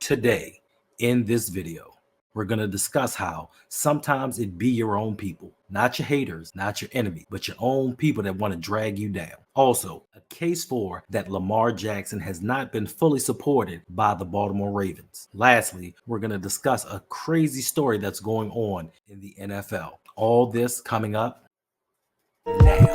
Today, in this video, we're going to discuss how sometimes it be your own people, not your haters, not your enemy, but your own people that want to drag you down. Also, a case for that Lamar Jackson has not been fully supported by the Baltimore Ravens. Lastly, we're going to discuss a crazy story that's going on in the NFL. All this coming up now.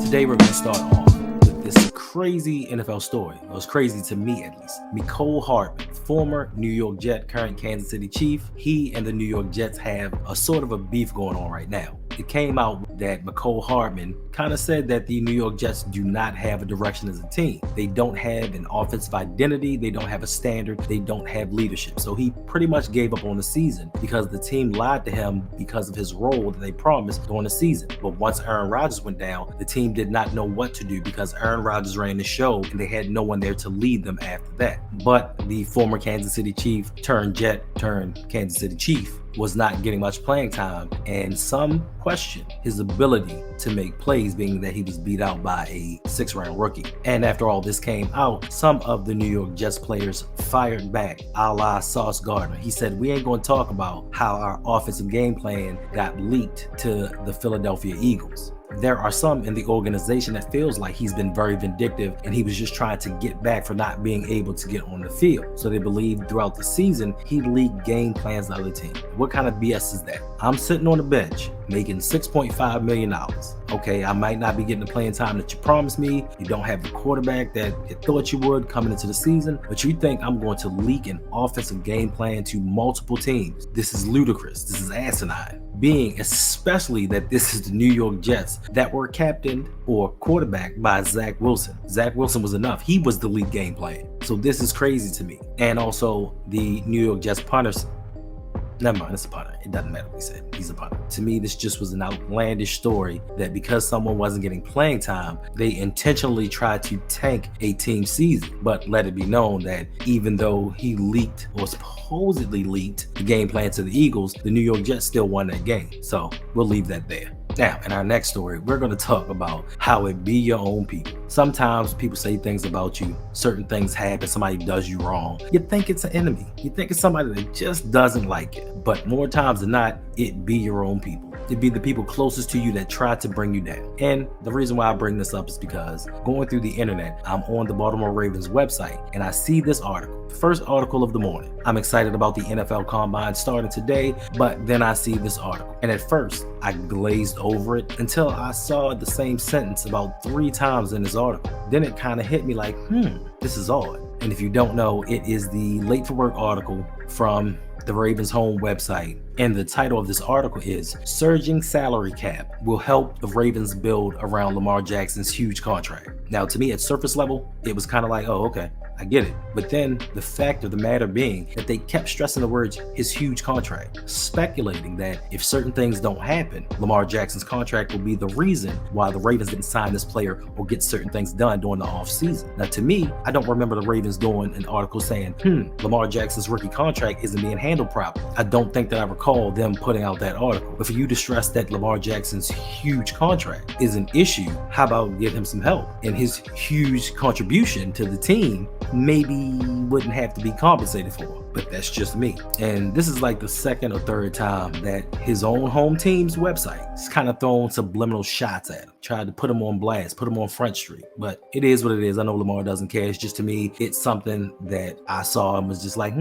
Today we're going to start off with this crazy NFL story. It was crazy to me, at least. Mecole Hardman, former New York Jet, current Kansas City Chief. He and the New York Jets have a sort of a beef going on right now. It came out that Mecole Hardman kind of said that the New York Jets do not have a direction as a team. They don't have an offensive identity. They don't have a standard. They don't have leadership. So he pretty much gave up on the season because the team lied to him because of his role that they promised during the season. But once Aaron Rodgers went down, the team did not know what to do because Aaron Rodgers ran the show and they had no one there to lead them after that. But the former Kansas City Chief turned Jet turned Kansas City Chief was not getting much playing time, and some question his ability to make plays, being that he was beat out by a 6th-round rookie. And after all this came out, some of the New York Jets players fired back, a la Sauce Gardner. He said, "We ain't going to talk about how our offensive game plan got leaked to the Philadelphia Eagles." There are some in the organization that feels like he's been very vindictive and he was just trying to get back for not being able to get on the field. So they believe throughout the season he leaked game plans to other teams. What kind of BS is that? I'm sitting on the bench making $6.5 million. Okay, I might not be getting the playing time that you promised me. You don't have the quarterback that you thought you would coming into the season, but you think I'm going to leak an offensive game plan to multiple teams. This is ludicrous. This is asinine. Being especially that this is the New York Jets that were captained or quarterbacked by Zach Wilson. Zach Wilson was enough. He was the lead game plan. So this is crazy to me. And also the New York Jets punters. Never mind, it's a punter. It doesn't matter what he said. He's a punter. To me, this just was an outlandish story that because someone wasn't getting playing time, they intentionally tried to tank a team season. But let it be known that even though he leaked or supposedly leaked the game plan to the Eagles, the New York Jets still won that game. So we'll leave that there. Now, in our next story, we're going to talk about how it be your own people. Sometimes people say things about you, certain things happen, somebody does you wrong. You think it's an enemy. You think it's somebody that just doesn't like it. But more times than not, it be your own people. It be the people closest to you that try to bring you down. And the reason why I bring this up is because going through the internet, I'm on the Baltimore Ravens website and I see this article, first article of the morning. I'm excited about the NFL Combine starting today, but then I see this article. And at first, I glazed over it until I saw the same sentence about 3 times in this article. Then it kind of hit me like, this is odd. And if you don't know, it is the Late for Work article from the Ravens home website. And the title of this article is "Surging Salary Cap Will Help the Ravens Build Around Lamar Jackson's Huge Contract." Now, to me, at surface level, it was kind of like, oh, okay, I get it. But then the fact of the matter being that they kept stressing the words "his huge contract," speculating that if certain things don't happen, Lamar Jackson's contract will be the reason why the Ravens didn't sign this player or get certain things done during the offseason. Now, to me, I don't remember the Ravens doing an article saying, Lamar Jackson's rookie contract isn't being handled properly. I don't think that I recall them putting out that article. But for you to stress that Lamar Jackson's huge contract is an issue, how about give him some help? And his huge contribution to the team maybe wouldn't have to be compensated for. But that's just me. And this is like the second or third time that his own home team's website has kind of thrown subliminal shots at him, tried to put him on blast, put him on Front Street. But it is what it is. I know Lamar doesn't care. It's just, to me, it's something that I saw and was just like,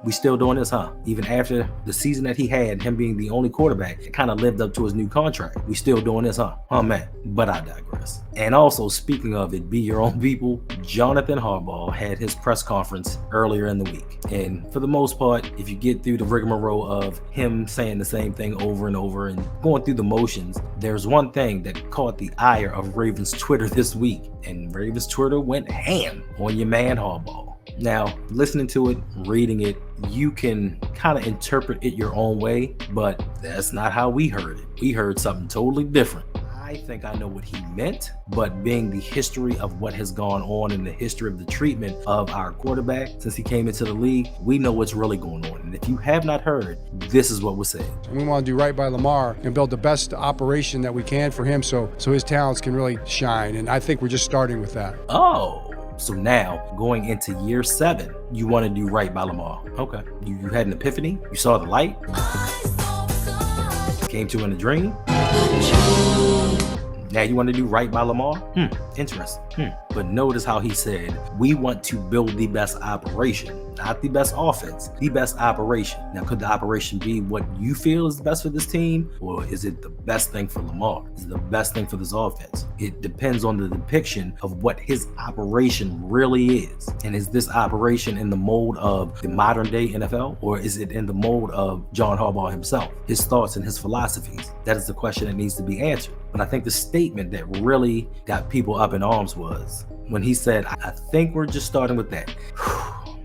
we still doing this, huh? Even after the season that he had, him being the only quarterback, it kind of lived up to his new contract. We still doing this, huh? Oh, man. But I digress. And also, speaking of it, be your own people, Jonathan Harbaugh had his press conference earlier in the week. And for the most part, if you get through the rigmarole of him saying the same thing over and over and going through the motions, there's one thing that caught the ire of Ravens Twitter this week. And Ravens Twitter went ham on your man Harbaugh. Now, listening to it, reading it, you can kind of interpret it your own way, but that's not how we heard it. We heard something totally different. I think I know what he meant, but being the history of what has gone on in the history of the treatment of our quarterback since he came into the league, we know what's really going on. And if you have not heard, this is what was said. We want to do right by Lamar and build the best operation that we can for him so his talents can really shine. And I think we're just starting with that. Oh, so now going into year 7, you want to do right by Lamar. Okay. You had an epiphany? You saw the light? Came to in a dream? Now you want to do right by Lamar? Interesting. But notice how he said, we want to build the best operation, not the best offense, the best operation. Now, could the operation be what you feel is the best for this team? Or is it the best thing for Lamar? Is it the best thing for this offense? It depends on the depiction of what his operation really is. And is this operation in the mold of the modern day NFL? Or is it in the mold of John Harbaugh himself, his thoughts and his philosophies? That is the question that needs to be answered. But I think the statement that really got people up in arms was when he said, I think we're just starting with that.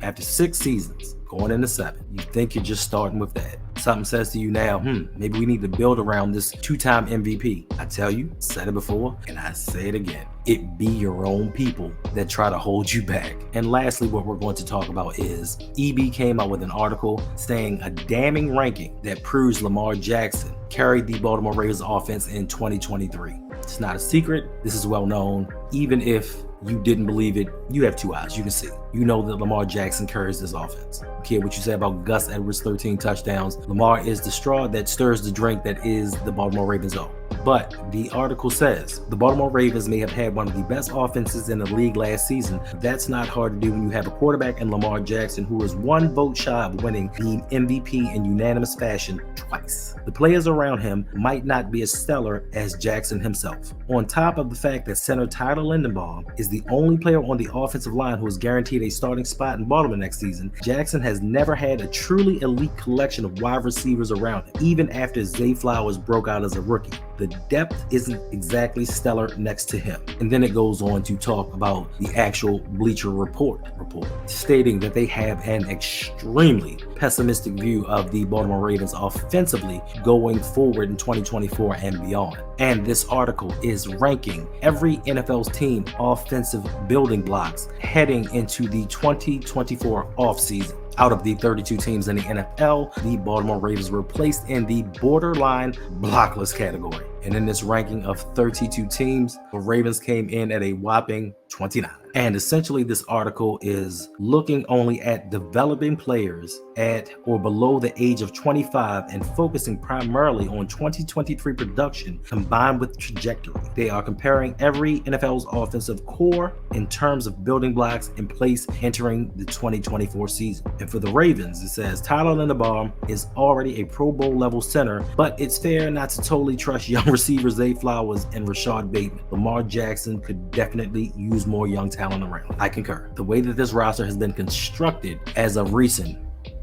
After 6 seasons, going into 7, you think you're just starting with that. Something says to you now, maybe we need to build around this 2-time MVP. I tell you, said it before, and I say it again. It be your own people that try to hold you back. And lastly, what we're going to talk about is EB came out with an article saying a damning ranking that proves Lamar Jackson carried the Baltimore Ravens offense in 2023. It's not a secret. This is well known. Even if you didn't believe it, you have 2 eyes. You can see. You know that Lamar Jackson carries this offense. I care what you say about Gus Edwards' 13 touchdowns. Lamar is the straw that stirs the drink that is the Baltimore Ravens own. But the article says the Baltimore Ravens may have had one of the best offenses in the league last season. That's not hard to do when you have a quarterback in Lamar Jackson who is 1 vote shy of winning the MVP in unanimous fashion twice. The players around him might not be as stellar as Jackson himself. On top of the fact that center Tyler Lindenbaum is the only player on the offensive line who is guaranteed a starting spot in Baltimore next season, Jackson has never had a truly elite collection of wide receivers around him, even after Zay Flowers broke out as a rookie. The depth isn't exactly stellar next to him. And then it goes on to talk about the actual Bleacher Report, stating that they have an extremely pessimistic view of the Baltimore Ravens offensively going forward in 2024 and beyond. And this article is ranking every NFL's team offensive building blocks heading into the 2024 offseason. Out of the 32 teams in the NFL, the Baltimore Ravens were placed in the borderline blockless category. And in this ranking of 32 teams, the Ravens came in at a whopping 29. And essentially this article is looking only at developing players at or below the age of 25 and focusing primarily on 2023 production combined with trajectory. They are comparing every NFL's offensive core in terms of building blocks in place entering the 2024 season. And for the Ravens, it says Tyler Linderbaum is already a Pro Bowl level center, but it's fair not to totally trust young receivers Zay Flowers and Rashad Bateman. Lamar Jackson could definitely use more young talent around. I concur. The way that this roster has been constructed as of recent,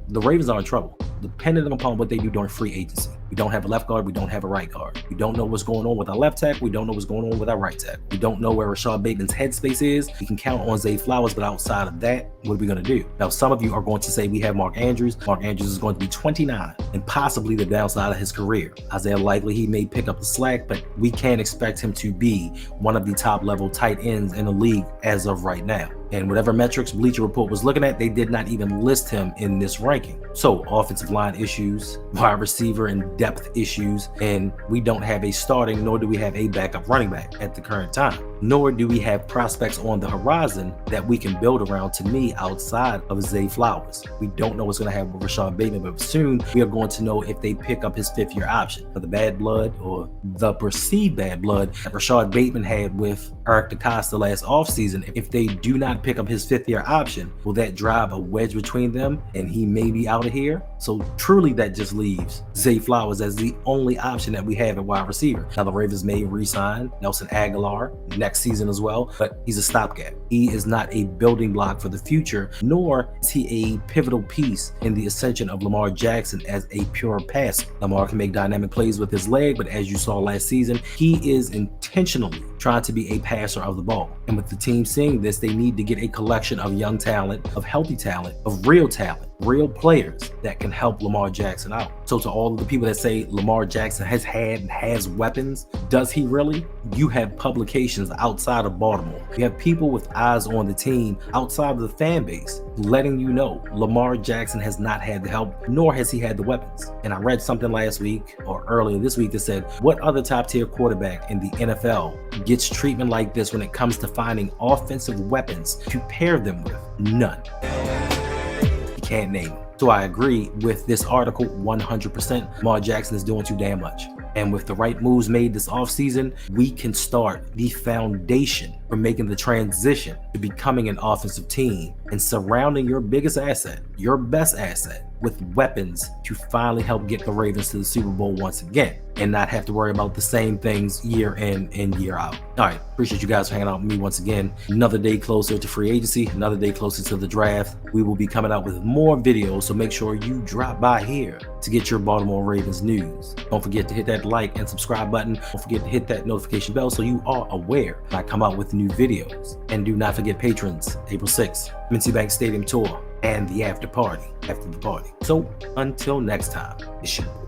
the Ravens are in trouble, depending upon what they do during free agency. We don't have a left guard. We don't have a right guard. We don't know what's going on with our left tackle. We don't know what's going on with our right tackle. We don't know where Rashad Bateman's headspace is. We can count on Zay Flowers, but outside of that, what are we going to do? Now, some of you are going to say we have Mark Andrews. Mark Andrews is going to be 29 and possibly the downside of his career. Isaiah Likely, he may pick up the slack, but we can't expect him to be one of the top level tight ends in the league as of right now. And whatever metrics Bleacher Report was looking at, they did not even list him in this ranking. So offensive line issues, wide receiver and depth issues, and we don't have a starting, nor do we have a backup running back at the current time. Nor do we have prospects on the horizon that we can build around, to me, outside of Zay Flowers. We don't know what's going to happen with Rashad Bateman, but soon we are going to know if they pick up his 5th-year option. For the bad blood, or the perceived bad blood that Rashad Bateman had with Eric DeCosta last offseason, if they do not pick up his 5th-year option, will that drive a wedge between them and he may be out of here? So truly that just leaves Zay Flowers as the only option that we have at wide receiver. Now the Ravens may re-sign Nelson Aguilar next season as well, but he's a stopgap. He is not a building block for the future, nor is he a pivotal piece in the ascension of Lamar Jackson as a pure passer. Lamar can make dynamic plays with his leg, but as you saw last season, he is intentionally trying to be a passer of the ball. And with the team seeing this, they need to get a collection of young talent, of healthy talent, of real talent, real players that can help Lamar Jackson out. So to all of the people that say Lamar Jackson has had and has weapons, does he really? You have publications outside of Baltimore. You have people with eyes on the team outside of the fan base letting you know Lamar Jackson has not had the help, nor has he had the weapons. And I read something last week or earlier this week that said, what other top tier quarterback in the NFL gets treatment like this when it comes to finding offensive weapons to pair them with? None. You can't name it. So I agree with this article 100%. Lamar Jackson is doing too damn much. And with the right moves made this offseason, we can start the foundation for making the transition to becoming an offensive team and surrounding your biggest asset, your best asset, with weapons to finally help get the Ravens to the Super Bowl once again and not have to worry about the same things year in and year out. All right, appreciate you guys for hanging out with me once again. Another day closer to free agency, another day closer to the draft. We will be coming out with more videos, so make sure you drop by here to get your Baltimore Ravens news. Don't forget to hit that like and subscribe button. Don't forget to hit that notification bell so you are aware when I come out with new videos. And do not forget patrons, April 6th, Mincy Bank Stadium Tour, and the after party after the party. So until next time, it's your boy